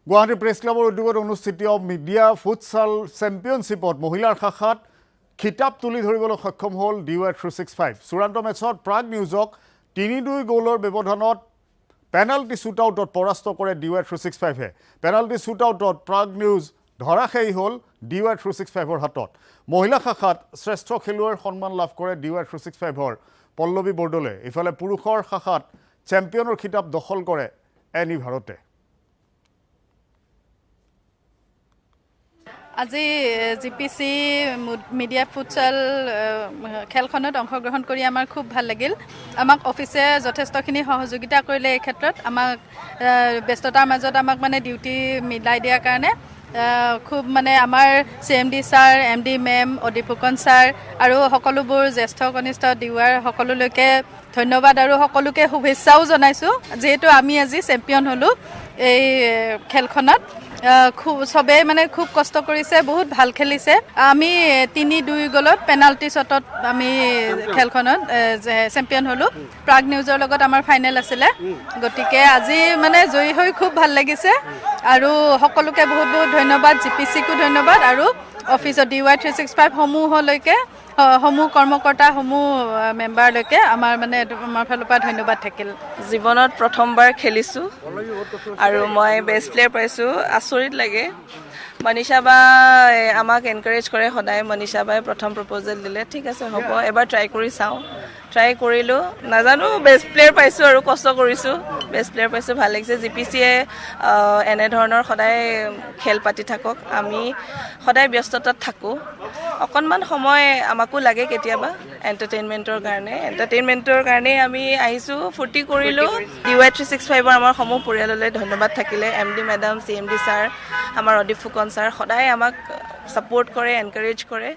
Guwahati press ক্লাবৰ উদ্যোগত অনুষ্ঠিত মিডিয়া ফুটছাল চেম্পিয়নশ্বিপত মহিলাৰ শাখাত খিতাপ তুলি ধৰিবলৈ সক্ষম হ'ল DY365 চূড়ান্ত মেচত প্ৰাগ নিউজক ৩-২ গ'লৰ ব্যৱধানত পেনাল্টি শ্বুটআউটত পৰাস্ত কৰে DY365 পেনাল্টি শ্বুটআউটত প্ৰাগ নিউজ ধৰাশায়ী হ'ল DY365ৰ হাতত মহিলা শাখাত শ্ৰেষ্ঠ খেলুৱৈৰ সন্মান লাভ কৰে DY365ৰ পল্লৱী বৰদলৈ ইফালে পুৰুষৰ শাখাত চেম্পিয়নৰ খিতাপ দখল কৰে এনি ভাৰতে আজি জিপিসি মিডিয়া ফুটছাল খেলখনত অংশগ্ৰহণ কৰি আমাৰ খুব ভাল লাগিল আমাক অফিসে যথেষ্টখিনি সহযোগিতা কৰিলে এই ক্ষেত্ৰত আমাক ব্যস্ততাৰ মাজত আমাক মানে ডিউটি মিলাই দিয়াৰ কাৰণে খুব মানে আমাৰ CMD ছাৰ MD মেম অদিপুকন ছাৰ আৰু সকলোবোৰ জ্যেষ্ঠ কনিষ্ঠ ডিউআৰ সকলোলৈকে ধন্যবাদ আৰু সকলোকে শুভেচ্ছাও জনাইছো যেহেতু আমি আজি চেম্পিয়ন হলো এই খেলখনত খুব সবে মানে খুব কষ্ট কৰিছে বহুত ভাল খেলিছে আমি ৩-২ গলত পেনাল্টি শ্বটত আমি খেলখনত চেম্পিয়ন হলো প্ৰাগ নিউজৰ লগত আমাৰ ফাইনেল আছিল গতিকে আজি মানে জয়ী হৈ খুব ভাল লাগিছে আৰু সকলোকে বহুত বহুত ধন্যবাদ জিপিসিকো ধন্যবাদ আৰু অফিচৰ DY365 সমূহলৈকে সমূহ কৰ্মকৰ্তা সমূহ মেম্বাৰলৈকে আমাৰ মানে আমাৰ ফালৰ পৰা ধন্যবাদ থাকিল জীৱনত প্ৰথমবাৰ খেলিছো আৰু মই বেষ্ট প্লেয়াৰ পাইছো আচৰিত লাগে মনীষা বা আমাক এনকাৰেজ কৰে সদায় মনীষা বাই প্ৰথম প্ৰপ'জেল দিলে ঠিক আছে হ'ব এবাৰ ট্ৰাই কৰি চাওঁ ট্ৰাই কৰিলো নাজানো বেষ্ট প্লেয়াৰ পাইছো আৰু কষ্ট কৰিছো বেষ্ট প্লেয়াৰ পাইছো ভাল লাগিছে জিপিসিয়ে এনে ধৰণৰ সদায় খেল পাতি থাকক আমি সদায় ব্যস্ততাত থাকো অকণমান সময় আমাকো লাগে কেতিয়াবা এণ্টাৰটেইনমেণ্টৰ কাৰণে আমি আহিছোঁ ফূৰ্তি কৰিলোঁ DY365ৰ আমাৰ সমূহ পৰিয়াললৈ ধন্যবাদ থাকিলে MD মেডাম CMD ছাৰ আমাৰ অদিপ ফুকন ছাৰ সদায় আমাক ছাপোৰ্ট কৰে এনকাৰেজ কৰে